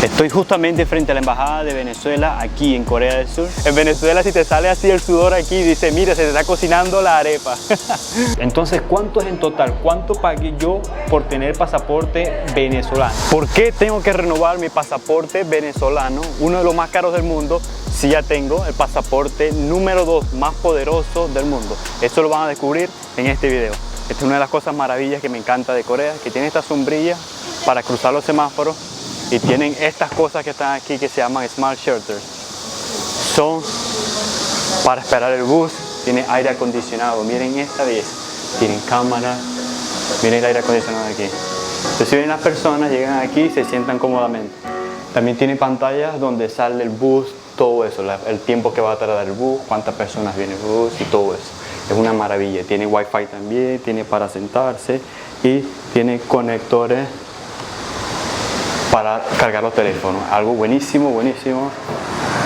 Estoy justamente frente a la embajada de Venezuela aquí en Corea del Sur. En Venezuela si te sale así el sudor aquí, dice mira, se te está cocinando la arepa. Entonces, ¿cuánto es en total? ¿Cuánto pagué yo por tener pasaporte venezolano? ¿Por qué tengo que renovar mi pasaporte venezolano? Uno de los más caros del mundo. Si ya tengo el pasaporte número 2 más poderoso del mundo. Esto lo van a descubrir en este video. Esta es una de las cosas maravillas que me encanta de Corea, que tiene esta sombrilla para cruzar los semáforos y tienen estas cosas que están aquí que se llaman Smart Shelters. Son para esperar el bus, tiene aire acondicionado, miren esta belleza, tienen cámara, miren el aire acondicionado aquí. Entonces si vienen las personas, llegan aquí y se sientan cómodamente. También tiene pantallas donde sale el bus, todo eso, el tiempo que va a tardar el bus, cuántas personas viene el bus y todo eso. Es una maravilla, tiene wifi también, tiene para sentarse y tiene conectores para cargar los teléfonos. Algo buenísimo, buenísimo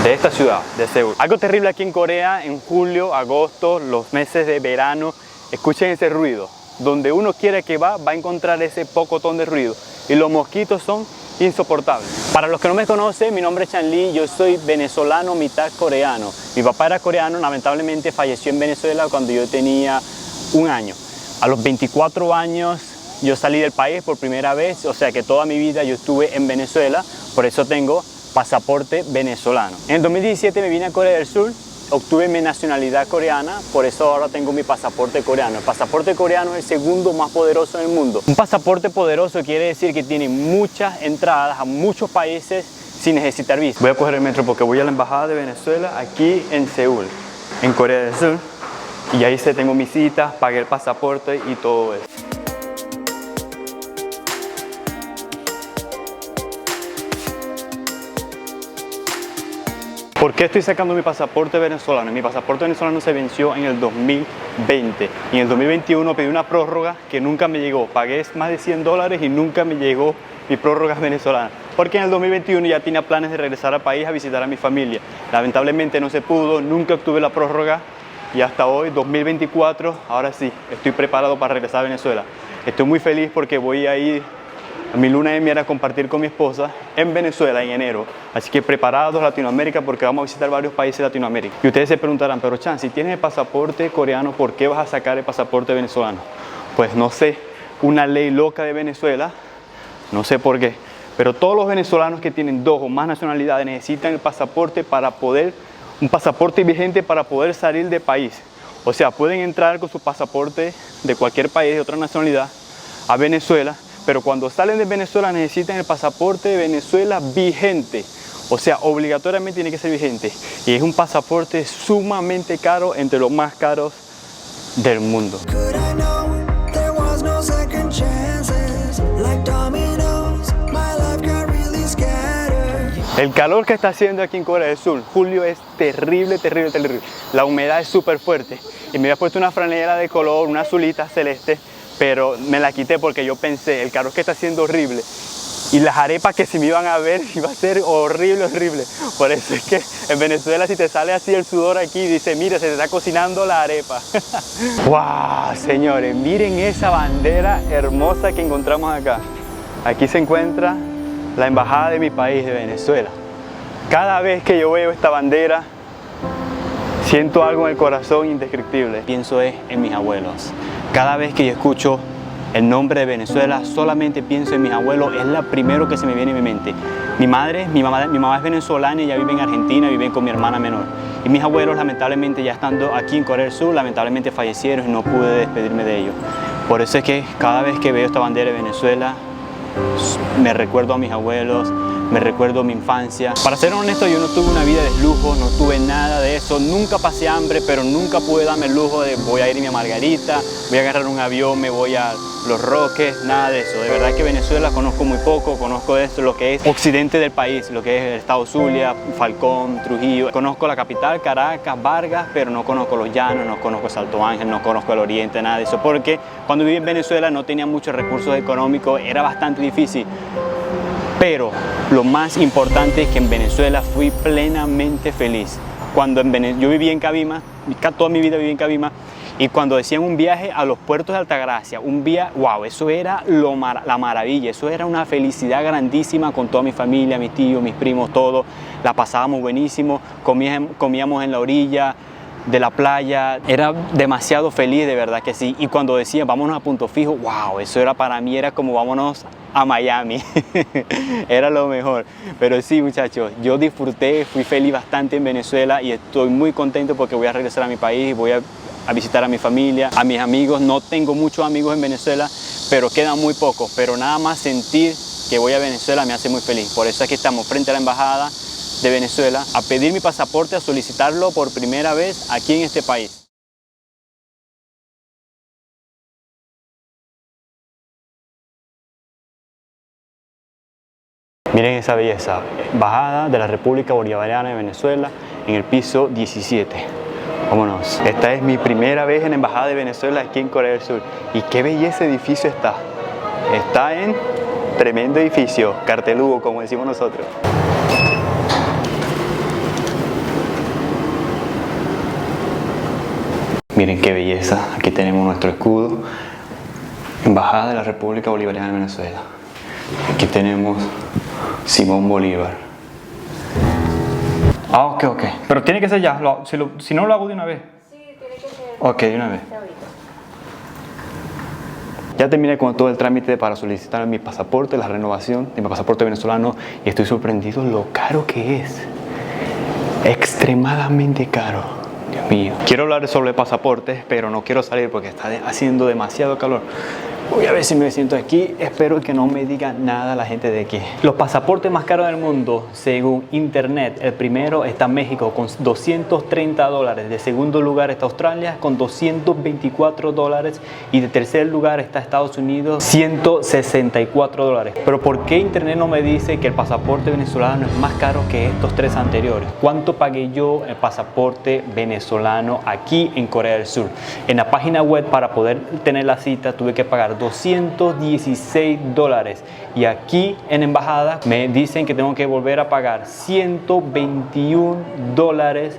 de esta ciudad, de Seúl. Algo terrible aquí en Corea en julio, agosto, los meses de verano. Escuchen ese ruido. Donde uno quiera que va a encontrar ese pocotón de ruido. Y los mosquitos son insoportables. Para los que no me conocen, mi nombre es Chan Lee, yo soy venezolano mitad coreano. Mi papá era coreano, lamentablemente falleció en Venezuela cuando yo tenía 1 año. A los 24 años yo salí del país por primera vez, o sea que toda mi vida yo estuve en Venezuela, por eso tengo pasaporte venezolano. En el 2017 me vine a Corea del Sur, obtuve mi nacionalidad coreana, por eso ahora tengo mi pasaporte coreano. El pasaporte coreano es el segundo más poderoso del mundo. Un pasaporte poderoso quiere decir que tiene muchas entradas a muchos países sin necesitar visa. Voy a coger el metro porque voy a la embajada de Venezuela aquí en Seúl, en Corea del Sur. Y ahí tengo mis citas, pagué el pasaporte y todo eso. ¿Por qué estoy sacando mi pasaporte venezolano? Mi pasaporte venezolano se venció en el 2020 y en el 2021 pedí una prórroga que nunca me llegó. Pagué más de $100 y nunca me llegó mi prórroga venezolana. Porque en el 2021 ya tenía planes de regresar al país a visitar a mi familia. Lamentablemente no se pudo, nunca obtuve la prórroga y hasta hoy, 2024, ahora sí, estoy preparado para regresar a Venezuela. Estoy muy feliz porque voy a ir a mi luna de miel a compartir con mi esposa en Venezuela en enero. Así que preparados Latinoamérica porque vamos a visitar varios países de Latinoamérica. Y ustedes se preguntarán, pero Chan, si tienes el pasaporte coreano, ¿por qué vas a sacar el pasaporte venezolano? Pues no sé, una ley loca de Venezuela, no sé por qué. Pero todos los venezolanos que tienen 2 o más nacionalidades necesitan el pasaporte un pasaporte vigente para poder salir del país. O sea, pueden entrar con su pasaporte de cualquier país de otra nacionalidad a Venezuela, pero cuando salen de Venezuela necesitan el pasaporte de Venezuela vigente. O sea, obligatoriamente tiene que ser vigente. Y es un pasaporte sumamente caro, entre los más caros del mundo. El calor que está haciendo aquí en Corea del Sur, julio, es terrible, terrible, terrible. La humedad es súper fuerte. Y me había puesto una franela de color, una azulita celeste, pero me la quité porque yo pensé, el calor que está haciendo horrible y las arepas que si me iban a ver iba a ser horrible, horrible. Por eso es que en Venezuela si te sale así el sudor aquí, dice mira, se te está cocinando la arepa. ¡Wow! Señores, miren esa bandera hermosa que encontramos acá. Aquí se encuentra la embajada de mi país, de Venezuela. Cada vez que yo veo esta bandera, siento algo en el corazón indescriptible. Pienso en mis abuelos. Cada vez que yo escucho el nombre de Venezuela, solamente pienso en mis abuelos, es lo primero que se me viene a mi mente. Mi mamá es venezolana y ella vive en Argentina, vive con mi hermana menor. Y mis abuelos, lamentablemente, ya estando aquí en Corea del Sur, lamentablemente fallecieron y no pude despedirme de ellos. Por eso es que cada vez que veo esta bandera de Venezuela, me recuerdo a mis abuelos, me recuerdo mi infancia. Para ser honesto, yo no tuve una vida de lujo, no tuve nada de eso. Nunca pasé hambre, pero nunca pude darme el lujo de voy a irme a Margarita, voy a agarrar un avión, me voy a Los Roques, nada de eso. De verdad que Venezuela conozco muy poco, conozco esto, lo que es occidente del país, lo que es el estado Zulia, Falcón, Trujillo. Conozco la capital, Caracas, Vargas, pero no conozco los llanos, no conozco Salto Ángel, no conozco el oriente, nada de eso. Porque cuando viví en Venezuela no tenía muchos recursos económicos, era bastante difícil. Pero lo más importante es que en Venezuela fui plenamente feliz. Yo viví en Cabima, toda mi vida viví en Cabima, Y cuando decían un viaje a los puertos de Altagracia, un viaje, wow, eso era la maravilla, eso era una felicidad grandísima con toda mi familia, mis tíos, mis primos, todos. La pasábamos buenísimo, comíamos en la orilla de la playa, era demasiado feliz, de verdad que sí. Y cuando decían vámonos a Punto Fijo, wow, eso era para mí, era como vámonos a Miami. Era lo mejor. Pero sí, muchachos, yo disfruté, fui feliz bastante en Venezuela y estoy muy contento porque voy a regresar a mi país, voy a visitar a mi familia, a mis amigos. No tengo muchos amigos en Venezuela, pero quedan muy pocos. Pero nada más sentir que voy a Venezuela me hace muy feliz. Por eso es que estamos frente a la embajada de Venezuela a pedir mi pasaporte, a solicitarlo por primera vez aquí en este país. Miren esa belleza, Embajada de la República Bolivariana de Venezuela en el piso 17. Vámonos. Esta es mi primera vez en la Embajada de Venezuela aquí en Corea del Sur. Y qué belleza edificio está. Está en tremendo edificio, carteludo como decimos nosotros. Miren qué belleza, aquí tenemos nuestro escudo, Embajada de la República Bolivariana de Venezuela. Aquí tenemos Simón Bolívar. Ah, ok. Pero tiene que ser ya, si no lo hago de una vez. Sí, tiene que ser. Ok, de una vez. Ya terminé con todo el trámite para solicitar mi pasaporte, la renovación de mi pasaporte venezolano y estoy sorprendido lo caro que es. Extremadamente caro. Dios mío. Quiero hablar sobre pasaportes, pero no quiero salir porque está haciendo demasiado calor. Voy a ver si me siento aquí. Espero que no me diga nada la gente de aquí. Los pasaportes más caros del mundo, según internet, el primero está México con $230. De segundo lugar está Australia con $224. Y de tercer lugar está Estados Unidos, $164. Pero ¿por qué internet no me dice que el pasaporte venezolano es más caro que estos tres anteriores? ¿Cuánto pagué yo el pasaporte venezolano aquí en Corea del Sur? En la página web, para poder tener la cita, tuve que pagar $216 y aquí en embajada me dicen que tengo que volver a pagar $121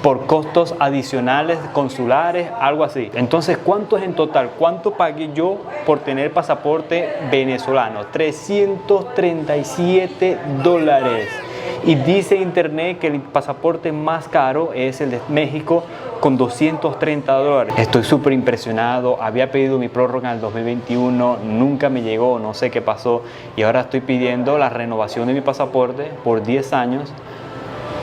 por costos adicionales consulares, algo así. Entonces, ¿cuánto es en total? ¿Cuánto pagué yo por tener pasaporte venezolano? $337. Y dice internet que el pasaporte más caro es el de México con $230. Estoy súper impresionado. Había pedido mi prórroga en el 2021, nunca me llegó, no sé qué pasó. Y ahora estoy pidiendo la renovación de mi pasaporte por 10 años.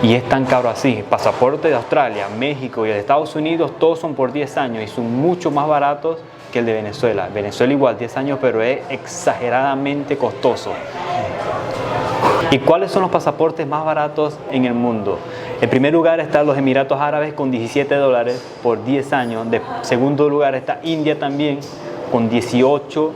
Y es tan caro así. Pasaporte de Australia, México y de Estados Unidos, todos son por 10 años y son mucho más baratos que el de Venezuela. Venezuela igual 10 años, pero es exageradamente costoso. ¿Y cuáles son los pasaportes más baratos en el mundo? En primer lugar están los Emiratos Árabes con $17 por 10 años. De segundo lugar está India también con $18.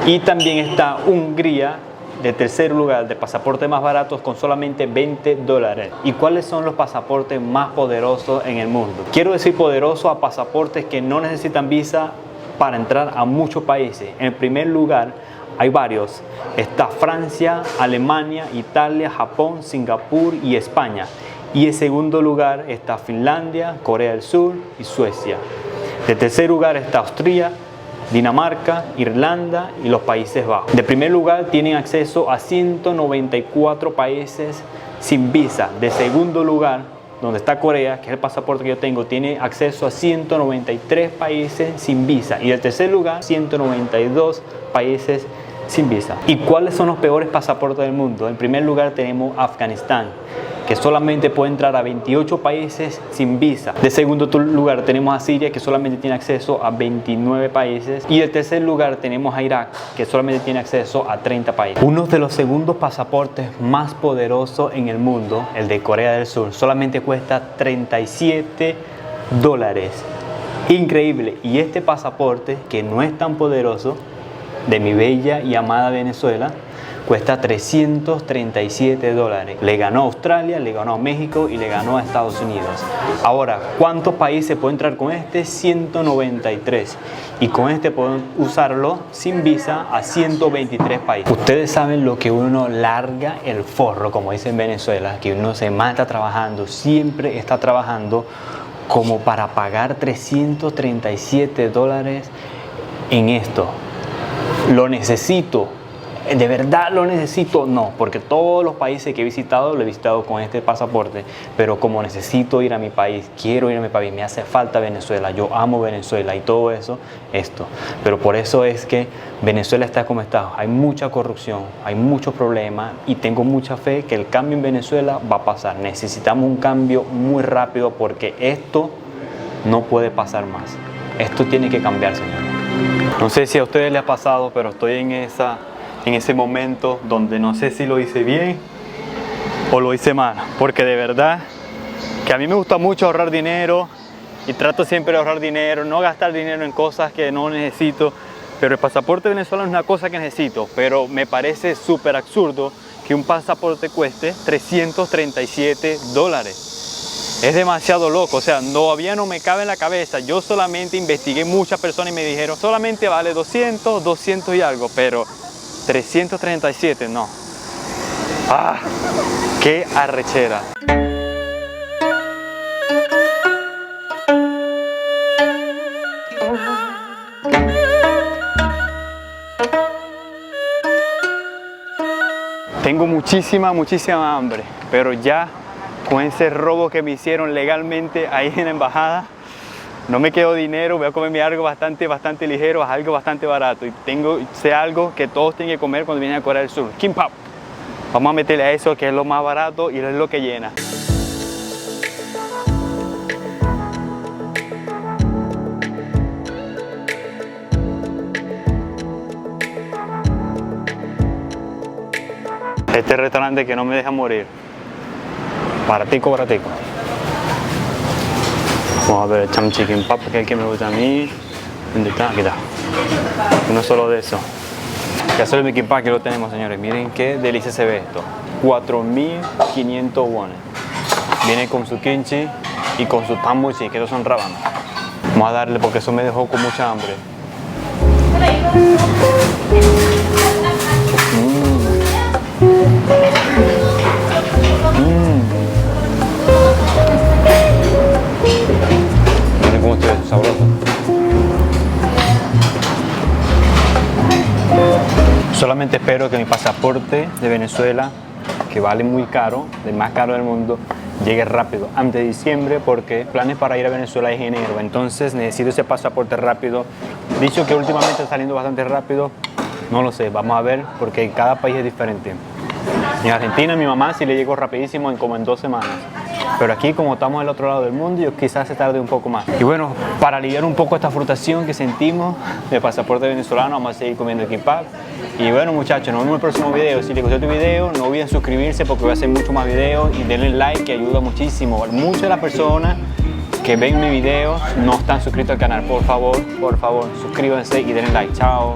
Y también está Hungría de tercer lugar de pasaportes más baratos con solamente $20. ¿Y cuáles son los pasaportes más poderosos en el mundo? Quiero decir poderosos a pasaportes que no necesitan visa para entrar a muchos países. En primer lugar, hay varios. Está Francia, Alemania, Italia, Japón, Singapur y España. Y en segundo lugar está Finlandia, Corea del Sur y Suecia. De tercer lugar está Austria, Dinamarca, Irlanda y los Países Bajos. De primer lugar tienen acceso a 194 países sin visa. De segundo lugar, donde está Corea, que es el pasaporte que yo tengo, tiene acceso a 193 países sin visa. Y del tercer lugar, 192 países sin visa. ¿Y cuáles son los peores pasaportes del mundo? En primer lugar tenemos Afganistán, que solamente puede entrar a 28 países sin visa. De segundo lugar tenemos a Siria, que solamente tiene acceso a 29 países. Y de tercer lugar tenemos a Irak, que solamente tiene acceso a 30 países. Uno de los segundos pasaportes más poderosos en el mundo, el de Corea del Sur, solamente cuesta $37. Increíble. Y este pasaporte, que no es tan poderoso, de mi bella y amada Venezuela, cuesta $337. Le ganó a Australia, le ganó a México y le ganó a Estados Unidos. Ahora, ¿cuántos países puede entrar con este? 193. Y con este pueden usarlo sin visa a 123 países. Ustedes saben lo que uno larga el forro, como dice en Venezuela, que uno se mata trabajando, siempre está trabajando como para pagar $337 en esto. ¿Lo necesito? ¿De verdad lo necesito? No, porque todos los países que he visitado, lo he visitado con este pasaporte, pero como necesito ir a mi país, quiero ir a mi país, me hace falta Venezuela, yo amo Venezuela y todo eso, esto. Pero por eso es que Venezuela está como está, hay mucha corrupción, hay muchos problemas y tengo mucha fe que el cambio en Venezuela va a pasar. Necesitamos un cambio muy rápido porque esto no puede pasar más. Esto tiene que cambiar, señores. No sé si a ustedes les ha pasado, pero estoy en ese momento donde no sé si lo hice bien o lo hice mal, porque de verdad que a mí me gusta mucho ahorrar dinero y trato siempre de ahorrar dinero, no gastar dinero en cosas que no necesito, pero el pasaporte venezolano es una cosa que necesito, pero me parece súper absurdo que un pasaporte cueste $337. Es demasiado loco, o sea, todavía no me cabe en la cabeza. Yo solamente investigué muchas personas y me dijeron solamente vale 200 y algo, pero 337 no. ¡Ah! ¡Qué arrechera! Tengo muchísima hambre, pero ya con ese robo que me hicieron legalmente ahí en la embajada, no me quedó dinero, voy a comerme algo bastante ligero, algo bastante barato. Y sé algo que todos tienen que comer cuando vienen a Corea del Sur, kimbap. Vamos a meterle a eso, que es lo más barato y es lo que llena. Este restaurante que no me deja morir. Baratico. Vamos a ver el cham chicken pap, que es el que me gusta a mí. ¿Dónde está? Aquí está. Uno solo de eso. Ya solo el Mickey Pack que lo tenemos, señores. Miren qué delicia se ve esto. 4.500 wones. Viene con su kimchi y con su tambuchi, que estos son rábanos. Vamos a darle porque eso me dejó con mucha hambre. Miren cómo está eso, sabroso. Solamente espero que mi pasaporte de Venezuela, que vale muy caro, el más caro del mundo, llegue rápido, antes de diciembre, porque planes para ir a Venezuela es en enero. Entonces necesito ese pasaporte rápido. Dicho que últimamente está saliendo bastante rápido, no lo sé, vamos a ver, porque cada país es diferente. En Argentina mi mamá sí le llegó rapidísimo, como en 2 semanas. Pero aquí, como estamos del otro lado del mundo, yo quizás se tarde un poco más. Y bueno, para aliviar un poco esta frustración que sentimos del pasaporte venezolano, vamos a seguir comiendo kimbap. Y bueno, muchachos, nos vemos en el próximo video. Si les gustó este video, no olviden suscribirse porque voy a hacer mucho más videos, y denle like, que ayuda muchísimo. Muchas de las personas que ven mi video no están suscritos al canal. Por favor, suscríbanse y denle like. Chao.